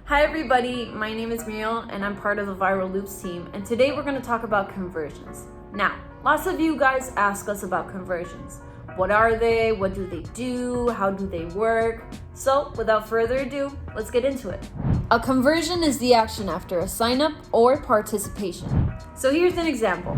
Hi everybody, my name is Muriel and I'm part of the Viral Loops team, and today we're going to talk about conversions. Now, lots of you guys ask us about conversions. What are they? What do they do? How do they work? So without further ado, let's get into it. A conversion is the action after a sign up or participation. So here's an example.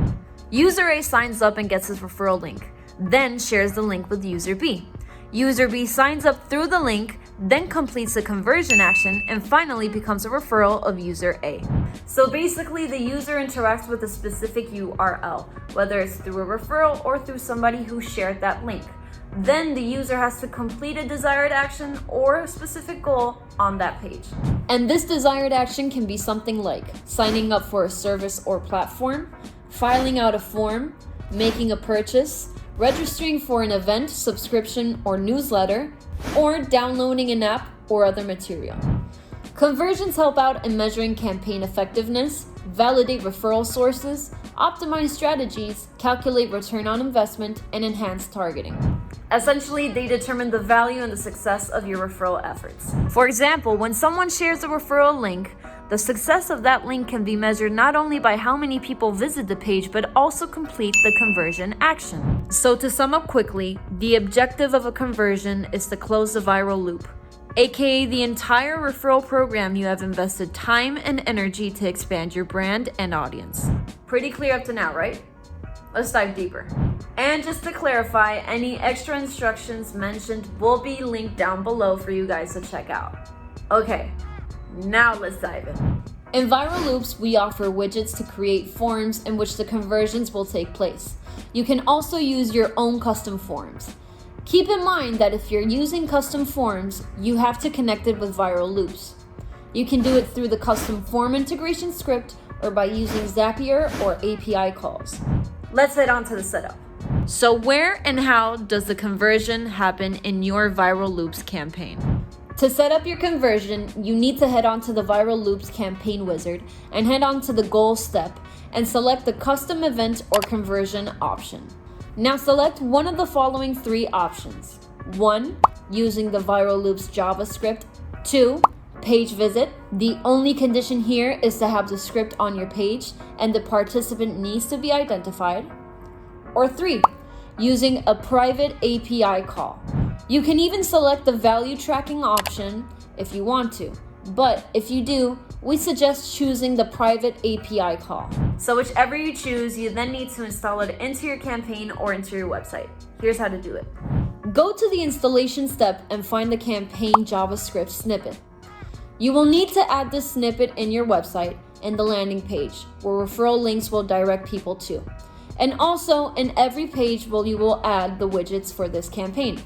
User A signs up and gets his referral link, then shares the link with user B. User B signs up through the link, then completes the conversion action, and finally becomes a referral of user A. So basically, the user interacts with a specific URL, whether it's through a referral or through somebody who shared that link. Then the user has to complete a desired action or a specific goal on that page. And this desired action can be something like signing up for a service or platform, filing out a form, making a purchase, registering for an event, subscription, or newsletter, or downloading an app or other material. Conversions help out in measuring campaign effectiveness, validate referral sources, optimize strategies, calculate return on investment, and enhance targeting. Essentially, they determine the value and the success of your referral efforts. For example, when someone shares a referral link, the success of that link can be measured not only by how many people visit the page, but also complete the conversion action. So to sum up quickly, the objective of a conversion is to close the viral loop, aka the entire referral program you have invested time and energy to expand your brand and audience. Pretty clear up to now, right? Let's dive deeper. And just to clarify, any extra instructions mentioned will be linked down below for you guys to check out. Okay, now let's dive in. In Viral Loops, we offer widgets to create forms in which the conversions will take place. You can also use your own custom forms. Keep in mind that if you're using custom forms, you have to connect it with Viral Loops. You can do it through the custom form integration script or by using Zapier or API calls. Let's head on to the setup. So where and how does the conversion happen in your Viral Loops campaign? To set up your conversion, you need to head on to the Viral Loops campaign wizard and head on to the goal step and select the custom event or conversion option. Now select one of the following three options. 1. Using the Viral Loops JavaScript. 2. Page visit. The only condition here is to have the script on your page and the participant needs to be identified. Or 3. Using a private API call. You can even select the value tracking option if you want to, but if you do, we suggest choosing the private API call. So whichever you choose, you then need to install it into your campaign or into your website. Here's how to do it. Go to the installation step and find the campaign JavaScript snippet. You will need to add this snippet in your website and the landing page, where referral links will direct people to. And also in every page you will add the widgets for this campaign.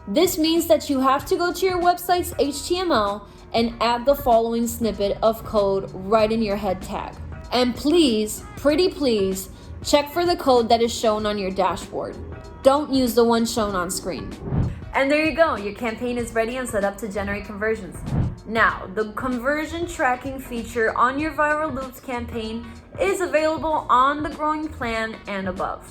This means that you have to go to your website's HTML and add the following snippet of code right in your head tag. And please, pretty please, check for the code that is shown on your dashboard. Don't use the one shown on screen. And there you go, your campaign is ready and set up to generate conversions. Now, the conversion tracking feature on your Viral Loops campaign is available on the growing plan and above.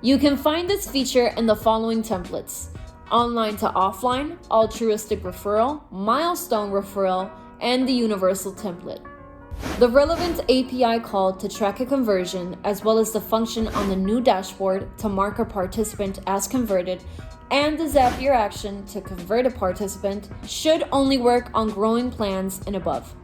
You can find this feature in the following templates: online to offline, altruistic referral, milestone referral, and the universal template. The relevant API call to track a conversion, as well as the function on the new dashboard to mark a participant as converted, and the Zapier action to convert a participant should only work on growing plans and above.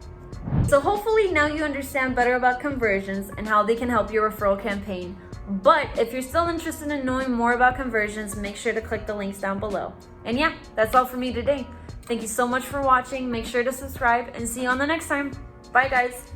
So hopefully now you understand better about conversions and how they can help your referral campaign. But if you're still interested in knowing more about conversions, make sure to click the links down below. And yeah, that's all for me today. Thank you so much for watching. Make sure to subscribe and see you on the next time. Bye guys.